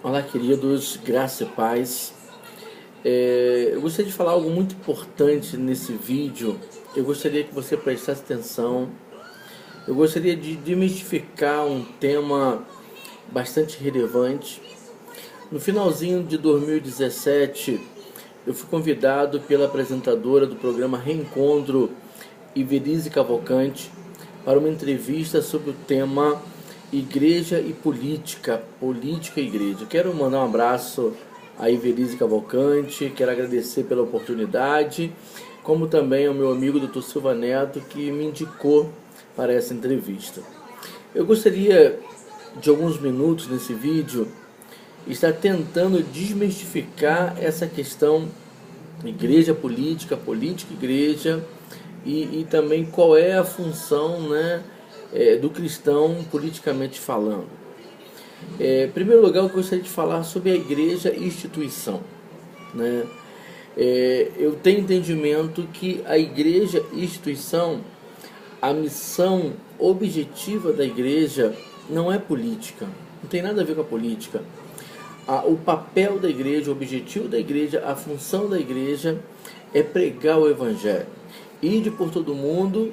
Olá, queridos, graça e paz. Eu gostaria de falar algo muito importante nesse vídeo. Eu gostaria que você prestasse atenção. Eu gostaria de desmistificar um tema bastante relevante. No finalzinho de 2017, eu fui convidado pela apresentadora do programa Reencontro, Ivelisse Cavalcante, para uma entrevista sobre o tema Igreja e Política, Política e Igreja. Quero mandar um abraço a Ivelisse Cavalcante, quero agradecer pela oportunidade, como também ao meu amigo Dr. Silva Neto, que me indicou para essa entrevista. Eu gostaria de alguns minutos nesse vídeo estar tentando desmistificar essa questão igreja política, política igreja, e também qual é a função, do cristão politicamente falando. Em primeiro lugar, eu gostaria de falar sobre a igreja instituição. Eu tenho entendimento que a igreja instituição, a missão objetiva da igreja não é política, não tem nada a ver com a política. O papel da igreja, o objetivo da igreja, a função da igreja é pregar o evangelho. Ide por todo mundo,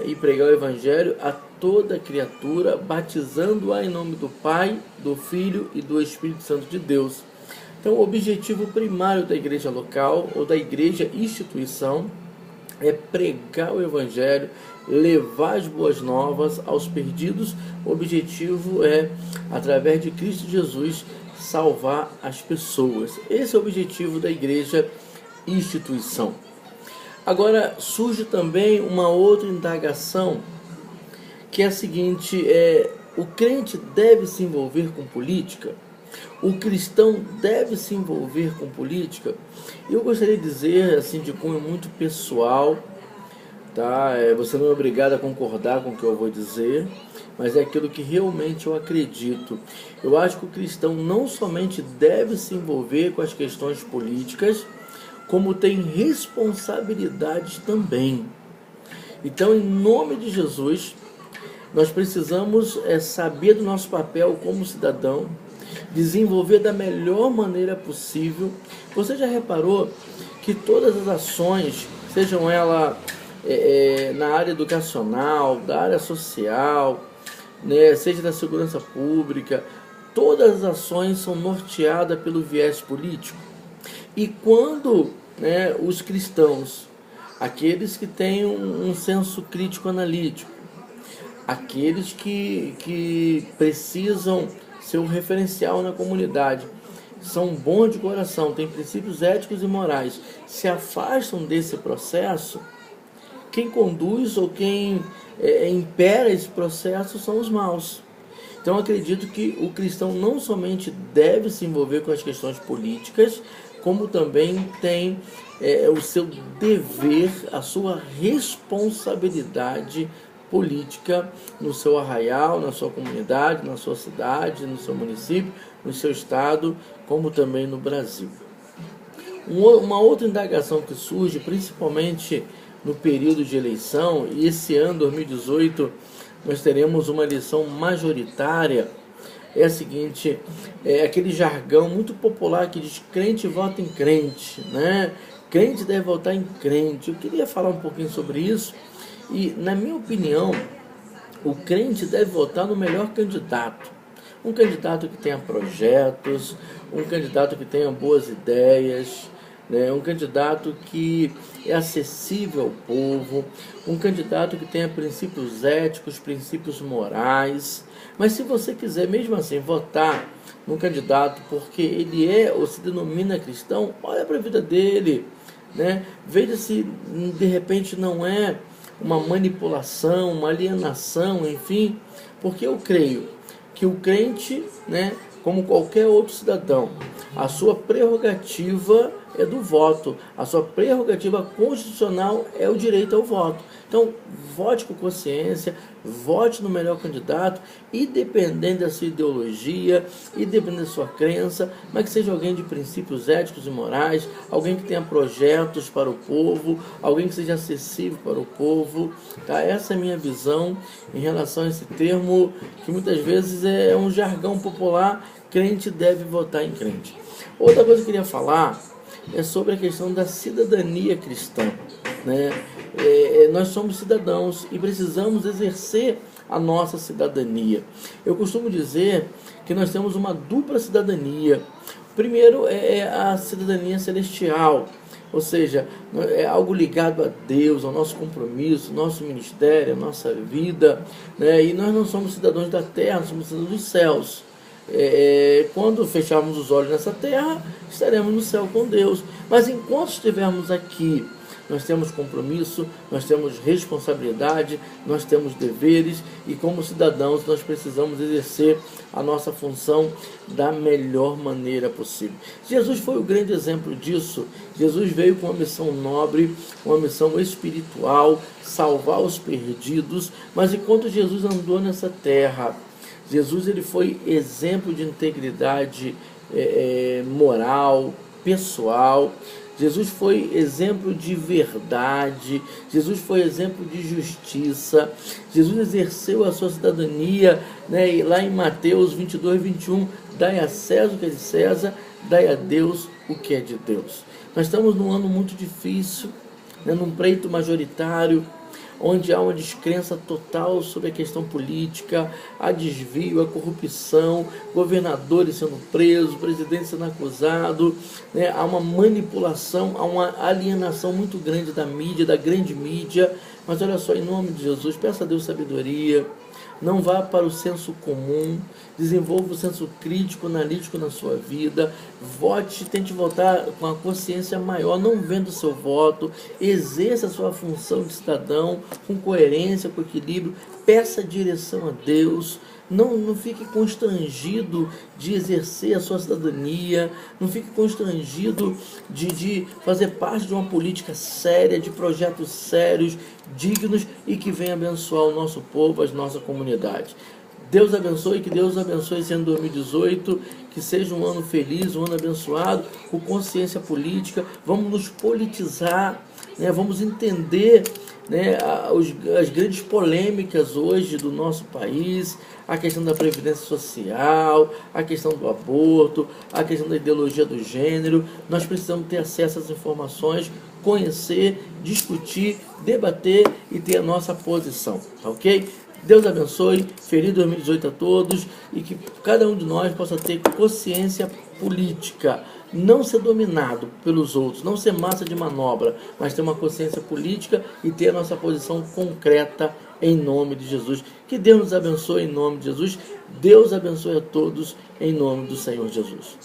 e pregar o evangelho a toda criatura, batizando-a em nome do Pai, do Filho e do Espírito Santo de Deus. Então, o objetivo primário da igreja local ou da igreja instituição é pregar o evangelho, levar as boas novas aos perdidos. O objetivo é, através de Cristo Jesus, salvar as pessoas. Esse é o objetivo da igreja instituição. Agora, surge também uma outra indagação, que é a seguinte: o crente deve se envolver com política? O cristão deve se envolver com política? Eu gostaria de dizer, assim, de cunho muito pessoal, tá? Você não é obrigado a concordar com o que eu vou dizer, mas é aquilo que realmente eu acredito. Eu acho que o cristão não somente deve se envolver com as questões políticas, como tem responsabilidades também. Então, em nome de Jesus, nós precisamos saber do nosso papel como cidadão, desenvolver da melhor maneira possível. Você já reparou que todas as ações, sejam elas na área educacional, da área social, seja da segurança pública, todas as ações são norteadas pelo viés político? E quando os cristãos, aqueles que têm um senso crítico analítico, aqueles que precisam ser um referencial na comunidade, são bons de coração, têm princípios éticos e morais, se afastam desse processo, quem conduz ou quem impera esse processo são os maus. Então, acredito que o cristão não somente deve se envolver com as questões políticas, como também tem o seu dever, a sua responsabilidade política no seu arraial, na sua comunidade, na sua cidade, no seu município, no seu estado, como também no Brasil. Uma outra indagação que surge, principalmente no período de eleição, e esse ano, 2018, nós teremos uma eleição majoritária, é a seguinte: aquele jargão muito popular que diz crente vota em crente, crente deve votar em crente. Eu queria falar um pouquinho sobre isso, e na minha opinião, o crente deve votar no melhor candidato, um candidato que tenha projetos, um candidato que tenha boas ideias, um candidato que é acessível ao povo, um candidato que tenha princípios éticos, princípios morais. Mas se você quiser mesmo assim votar num candidato porque ele ou se denomina cristão, olha para a vida dele, veja se de repente não é uma manipulação, uma alienação, enfim, porque eu creio que o crente, como qualquer outro cidadão, a sua prerrogativa é do voto. A sua prerrogativa constitucional é o direito ao voto. Então, vote com consciência, vote no melhor candidato, independente da sua ideologia, independente da sua crença, mas que seja alguém de princípios éticos e morais, alguém que tenha projetos para o povo, alguém que seja acessível para o povo. Tá? Essa é a minha visão em relação a esse termo, que muitas vezes é um jargão popular: crente deve votar em crente. Outra coisa que eu queria falar é sobre a questão da cidadania cristã, né? Nós somos cidadãos e precisamos exercer a nossa cidadania. Eu costumo dizer que nós temos uma dupla cidadania. Primeiro é a cidadania celestial, ou seja, é algo ligado a Deus, ao nosso compromisso, ao nosso ministério, à nossa vida, né? E nós não somos cidadãos da terra, somos cidadãos dos céus. Quando fecharmos os olhos nessa terra, estaremos no céu com Deus. Mas enquanto estivermos aqui, nós temos compromisso, nós temos responsabilidade, nós temos deveres, e como cidadãos nós precisamos exercer a nossa função da melhor maneira possível. Jesus foi o grande exemplo disso. Jesus veio com uma missão nobre, uma missão espiritual, salvar os perdidos. Mas enquanto Jesus andou nessa terra, Jesus ele foi exemplo de integridade moral, pessoal. Jesus foi exemplo de verdade, Jesus foi exemplo de justiça, Jesus exerceu a sua cidadania, né? E lá em Mateus 22, 21, dai a César o que é de César, dai a Deus o que é de Deus. Nós estamos num ano muito difícil, né? Num pleito majoritário, onde há uma descrença total sobre a questão política, há desvio, há corrupção, governadores sendo presos, presidente sendo acusado, né? Há uma manipulação, há uma alienação muito grande da mídia, da grande mídia. Mas olha só, em nome de Jesus, peça a Deus sabedoria, não vá para o senso comum, desenvolva o senso crítico, analítico na sua vida, vote, tente votar com a consciência maior, não venda o seu voto, exerça a sua função de cidadão com coerência, com equilíbrio, peça direção a Deus. Não fique constrangido de exercer a sua cidadania, não fique constrangido de fazer parte de uma política séria, de projetos sérios, dignos e que venha abençoar o nosso povo, a nossa comunidade. Deus abençoe, que Deus abençoe esse ano 2018, que seja um ano feliz, um ano abençoado, com consciência política. Vamos nos politizar, né? Vamos entender, né, as grandes polêmicas hoje do nosso país, a questão da previdência social, a questão do aborto, a questão da ideologia do gênero. Nós precisamos ter acesso às informações, conhecer, discutir, debater e ter a nossa posição, tá ok? Deus abençoe, feliz 2018 a todos, e que cada um de nós possa ter consciência política, não ser dominado pelos outros, não ser massa de manobra, mas ter uma consciência política e ter a nossa posição concreta em nome de Jesus. Que Deus nos abençoe em nome de Jesus. Deus abençoe a todos em nome do Senhor Jesus.